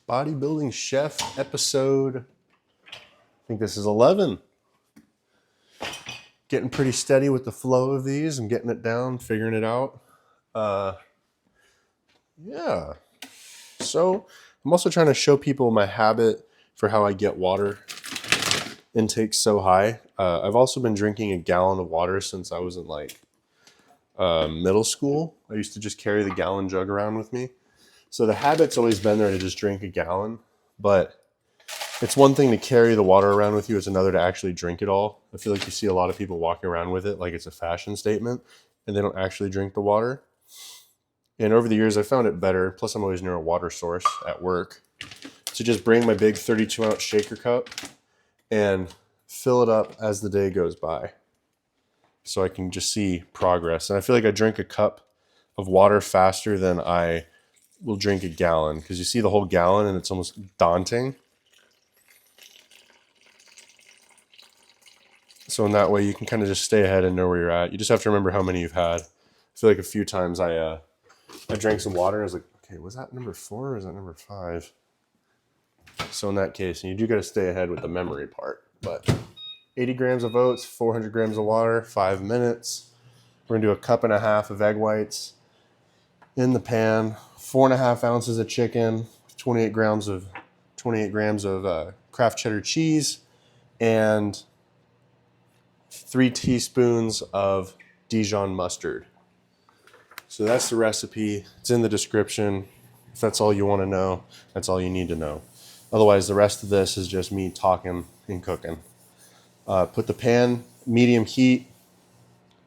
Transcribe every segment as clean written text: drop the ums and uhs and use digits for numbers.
Bodybuilding Chef episode, I think this is 11. Getting pretty steady with the flow of these. I'm getting it down, figuring it out. Yeah. So I'm also trying to show people my habit for how I get water intake so high. I've also been drinking a gallon of water since I was in middle school. I used to just carry the gallon jug around with me. So the habit's always been there to just drink a gallon, but it's one thing to carry the water around with you. It's another to actually drink it all. I feel like you see a lot of people walking around with it like it's a fashion statement and they don't actually drink the water. And over the years, I found it better. Plus, I'm always near a water source at work to just bring my big 32-ounce shaker cup and fill it up as the day goes by so I can just see progress. And I feel like I drink a cup of water faster than I will drink a gallon because you see the whole gallon and it's almost daunting. So in that way, you can kind of just stay ahead and know where you're at. You just have to remember how many you've had. I feel like a few times I drank some water and I was like, okay, was that number 4 or is that number 5? So in that case, and you do got to stay ahead with the memory part. But 80 grams of oats, 400 grams of water, 5 minutes. We're going to do 1.5 cups of egg whites in the pan, 4.5 ounces of chicken, 28 grams of Kraft cheddar cheese, and 3 teaspoons of Dijon mustard. So that's the recipe. It's in the description. If that's all you want to know, that's all you need to know. Otherwise, the rest of this is just me talking and cooking. Put the pan medium heat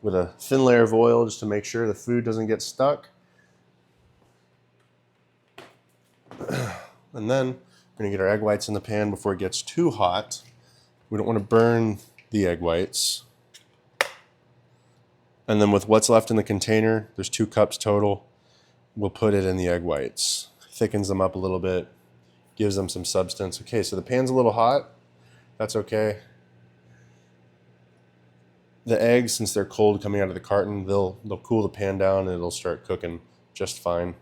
with a thin layer of oil just to make sure the food doesn't get stuck. And then we're going to get our egg whites in the pan before it gets too hot. We don't want to burn the egg whites. And then with what's left in the container, there's 2 cups total. We'll put it in the egg whites. Thickens them up a little bit, gives them some substance. Okay, so the pan's a little hot. That's okay. The eggs, since they're cold coming out of the carton, they'll cool the pan down and it'll start cooking just fine.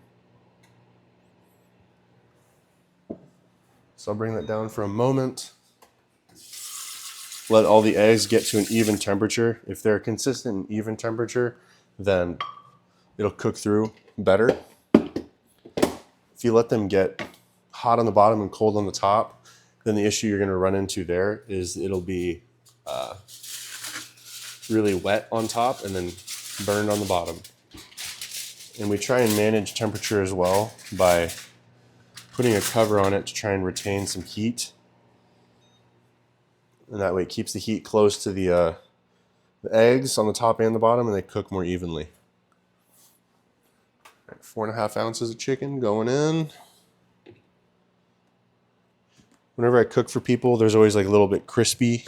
So I'll bring that down for a moment. Let all the eggs get to an even temperature. If they're consistent and even temperature, then it'll cook through better. If you let them get hot on the bottom and cold on the top, then the issue you're going to run into there is it'll be really wet on top and then burned on the bottom. And we try and manage temperature as well by putting a cover on it to try and retain some heat. And that way it keeps the heat close to the eggs on the top and the bottom, and they cook more evenly. All right, 4.5 ounces of chicken going in. Whenever I cook for people, there's always like a little bit crispy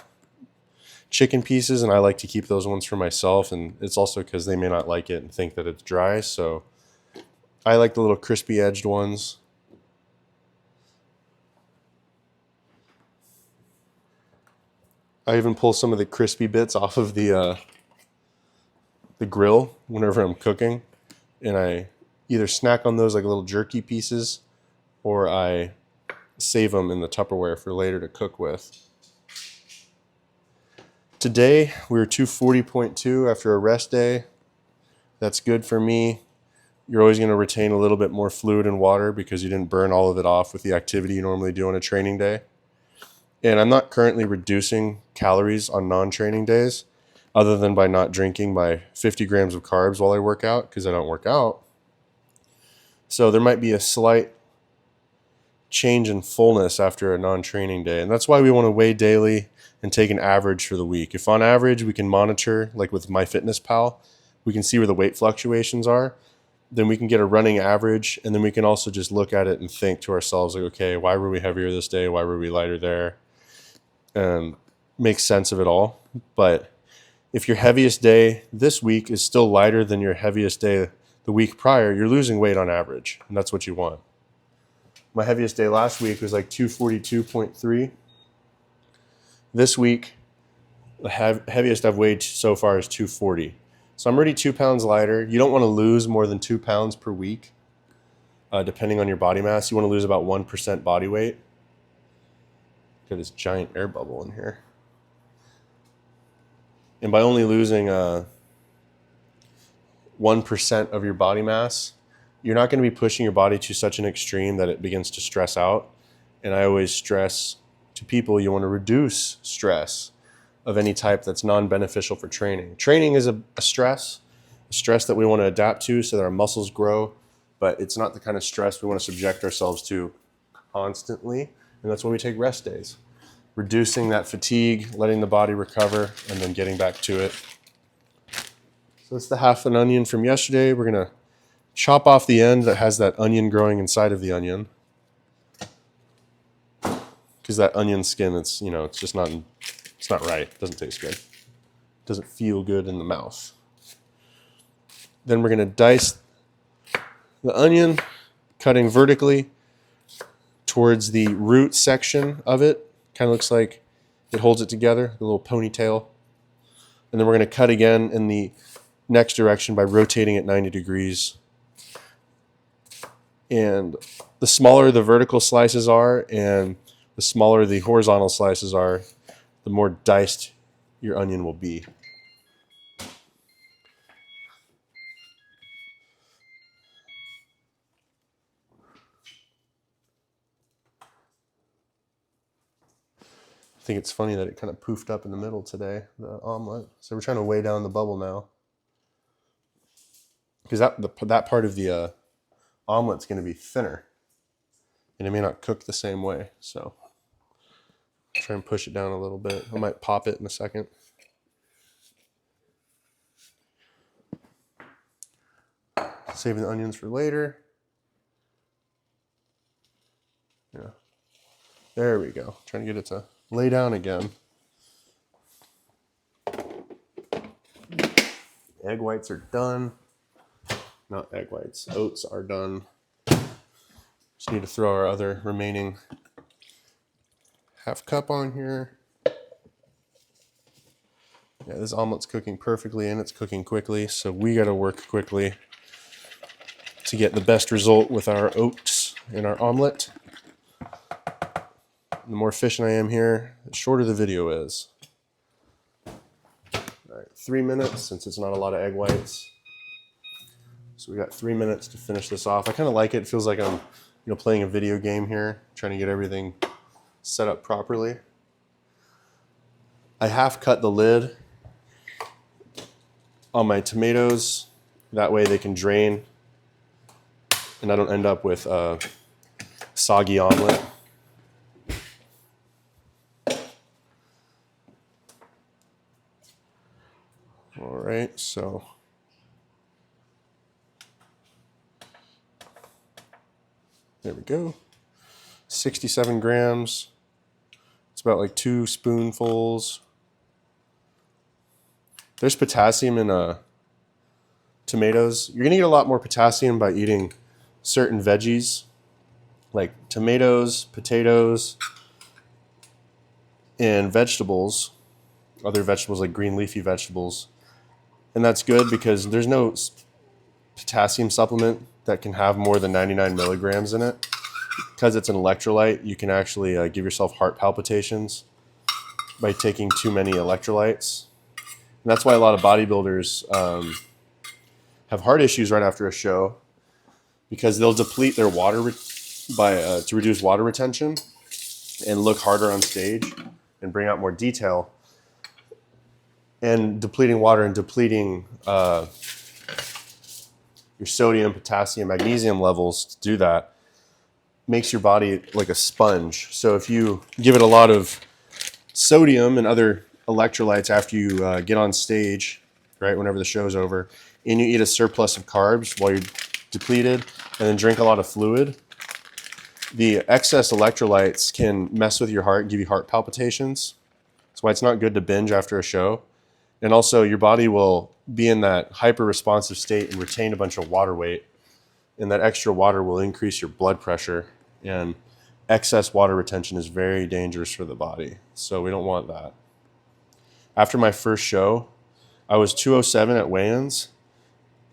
chicken pieces, and I like to keep those ones for myself. And it's also because they may not like it and think that it's dry. So I like the little crispy edged ones. I even pull some of the crispy bits off of the grill whenever I'm cooking, and I either snack on those like little jerky pieces, or I save them in the Tupperware for later to cook with. Today we were 240.2 after a rest day. That's good for me. You're always going to retain a little bit more fluid and water because you didn't burn all of it off with the activity you normally do on a training day. And I'm not currently reducing calories on non-training days other than by not drinking my 50 grams of carbs while I work out because I don't work out. So there might be a slight change in fullness after a non-training day. And that's why we want to weigh daily and take an average for the week. If on average we can monitor, like with MyFitnessPal, we can see where the weight fluctuations are, then we can get a running average, and then we can also just look at it and think to ourselves, like, okay, why were we heavier this day? Why were we lighter there? And make sense of it all. But if your heaviest day this week is still lighter than your heaviest day the week prior, you're losing weight on average, and that's what you want. My heaviest day last week was like 242.3. This week, the heaviest I've weighed so far is 240. So I'm already 2 pounds lighter. You don't want to lose more than 2 pounds per week. depending on your body mass. You want to lose about 1% body weight. Got this giant air bubble in here. And by only losing 1% of your body mass, you're not going to be pushing your body to such an extreme that it begins to stress out. And I always stress to people, you want to reduce stress of any type that's non-beneficial for training. Training is a stress that we want to adapt to so that our muscles grow, but it's not the kind of stress we want to subject ourselves to constantly. And that's why we take rest days. Reducing that fatigue, letting the body recover, and then getting back to it. So it's the half an onion from yesterday. We're going to chop off the end that has that onion growing inside of the onion. Because that onion skin, it's just not right. It doesn't taste good. It doesn't feel good in the mouth. Then we're going to dice the onion, cutting vertically towards the root section of it. Kind of looks like it holds it together, a little ponytail. And then we're going to cut again in the next direction by rotating it 90 degrees. And the smaller the vertical slices are and the smaller the horizontal slices are, the more diced your onion will be. I think it's funny that it kind of poofed up in the middle today, the omelet. So we're trying to weigh down the bubble now. Because that part of the omelet's going to be thinner. And it may not cook the same way. So try and push it down a little bit. I might pop it in a second. Saving the onions for later. Yeah. There we go. Trying to get it to lay down again. Egg whites are done. Not egg whites. Oats are done. Just need to throw our other remaining half cup on here. Yeah, this omelet's cooking perfectly and it's cooking quickly, so we got to work quickly to get the best result with our oats and our omelet. The more efficient I am here, the shorter the video is. All right, 3 minutes since it's not a lot of egg whites. So we got 3 minutes to finish this off. I kind of like it. It feels like I'm playing a video game here, trying to get everything set up properly. I half cut the lid on my tomatoes. That way they can drain and I don't end up with a soggy omelet. All right, so there we go. 67 grams. It's about like 2 spoonfuls. There's potassium in tomatoes. You're gonna get a lot more potassium by eating certain veggies like tomatoes, potatoes, and vegetables, other vegetables like green leafy vegetables. And that's good because there's no potassium supplement that can have more than 99 milligrams in it. Because it's an electrolyte, you can actually give yourself heart palpitations by taking too many electrolytes. And that's why a lot of bodybuilders have heart issues right after a show, because they'll deplete their water to reduce water retention and look harder on stage and bring out more detail. And depleting water and depleting your sodium, potassium, magnesium levels to do that makes your body like a sponge. So if you give it a lot of sodium and other electrolytes after you get on stage, right, whenever the show's over, and you eat a surplus of carbs while you're depleted and then drink a lot of fluid, the excess electrolytes can mess with your heart and give you heart palpitations. That's why it's not good to binge after a show. And also your body will be in that hyper-responsive state and retain a bunch of water weight. And that extra water will increase your blood pressure. And excess water retention is very dangerous for the body. So we don't want that. After my first show, I was 207 at weigh-ins.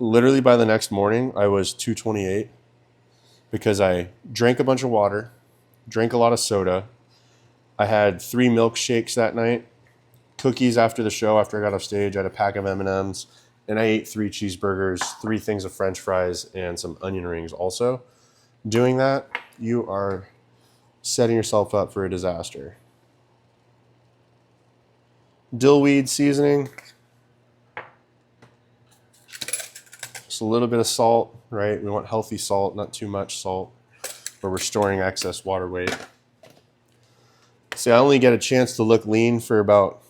Literally by the next morning, I was 228. because I drank a bunch of water, drank a lot of soda. I had 3 milkshakes that night, cookies after the show. After I got off stage, I had a pack of M&Ms, and I ate 3 cheeseburgers, 3 things of French fries, and some onion rings also. Doing that, you are setting yourself up for a disaster. Dillweed seasoning. Just a little bit of salt, right? We want healthy salt, not too much salt, where we're storing excess water weight. See, I only get a chance to look lean for about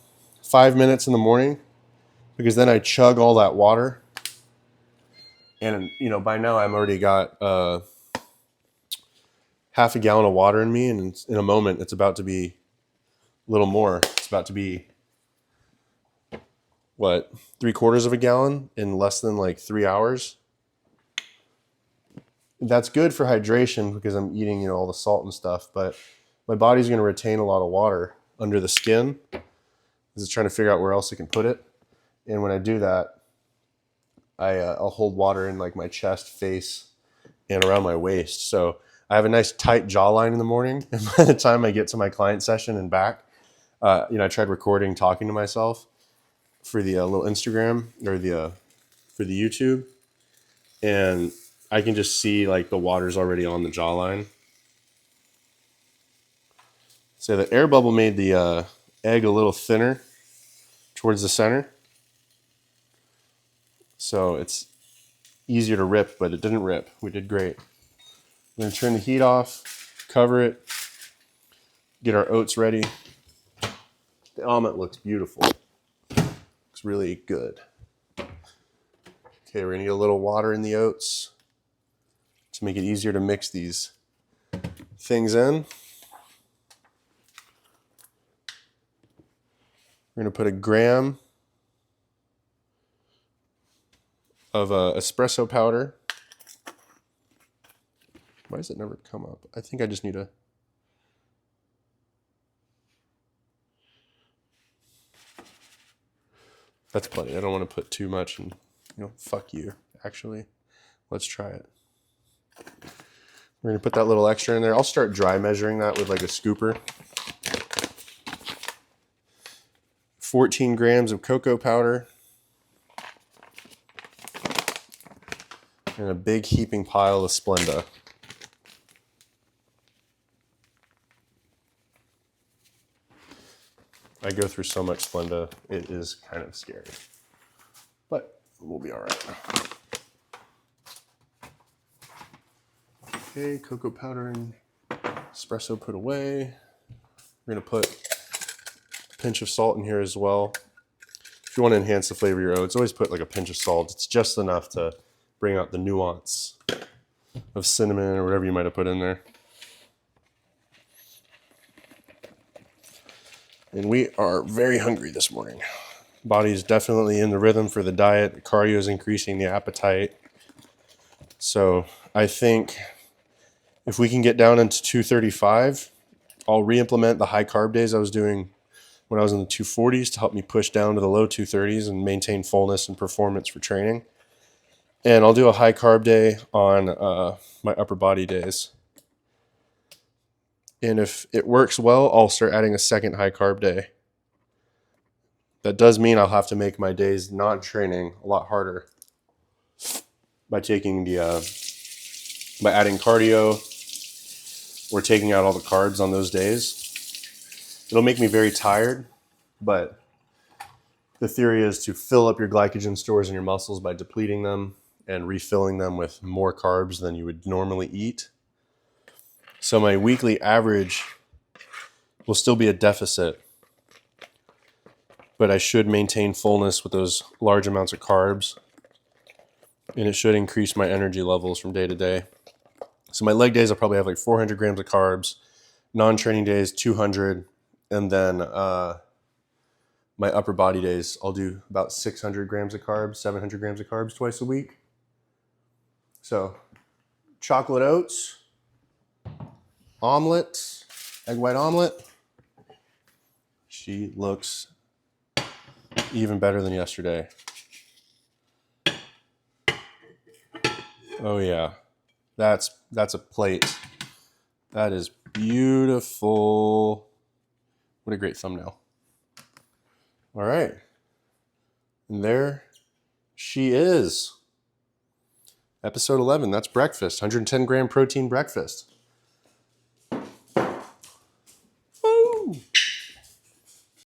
5 minutes in the morning, because then I chug all that water. And, by now I'm already got half a gallon of water in me, and in a moment it's about to be a little more. It's about to be, 3/4 of a gallon in less than like 3 hours. That's good for hydration because I'm eating, all the salt and stuff, but my body's going to retain a lot of water under the skin because it's trying to figure out where else it can put it. And when I do that, I'll hold water in like my chest, face, and around my waist. So I have a nice tight jawline in the morning. And by the time I get to my client session and back, I tried recording, talking to myself for the little Instagram or for the YouTube. And I can just see like the water's already on the jawline. So the air bubble made the egg a little thinner towards the center. So it's easier to rip, but it didn't rip. We did great. I'm going to turn the heat off, cover it, get our oats ready. The omelet looks beautiful. Looks really good. Okay, we're going to get a little water in the oats to make it easier to mix these things in. We're going to put a gram of espresso powder. Why does it never come up? I think I just need a... That's plenty. I don't want to put too much and, fuck you, actually. Let's try it. We're going to put that little extra in there. I'll start dry measuring that with like a scooper. 14 grams of cocoa powder. And a big heaping pile of Splenda. I go through so much Splenda, it is kind of scary. But we'll be all right. Okay, cocoa powder and espresso put away. We're going to put a pinch of salt in here as well. If you want to enhance the flavor of your oats, always put like a pinch of salt. It's just enough to bring out the nuance of cinnamon or whatever you might have put in there. And we are very hungry this morning. Body's definitely in the rhythm for the diet. Cardio is increasing the appetite. So I think if we can get down into 235, I'll re-implement the high carb days I was doing when I was in the 240s to help me push down to the low 230s and maintain fullness and performance for training. And I'll do a high carb day on my upper body days. And if it works well, I'll start adding a second high carb day. That does mean I'll have to make my days non-training a lot harder by taking by adding cardio or taking out all the carbs on those days. It'll make me very tired, but the theory is to fill up your glycogen stores in your muscles by depleting them and refilling them with more carbs than you would normally eat. So my weekly average will still be a deficit, but I should maintain fullness with those large amounts of carbs, and it should increase my energy levels from day to day. So my leg days, I'll probably have like 400 grams of carbs, non-training days, 200, and then my upper body days, I'll do about 600 grams of carbs, 700 grams of carbs twice a week. So chocolate oats, omelet, egg white omelet. She looks even better than yesterday. Oh yeah. That's a plate. That is beautiful. What a great thumbnail. All right. And there she is. Episode 11, that's breakfast, 110 gram protein breakfast.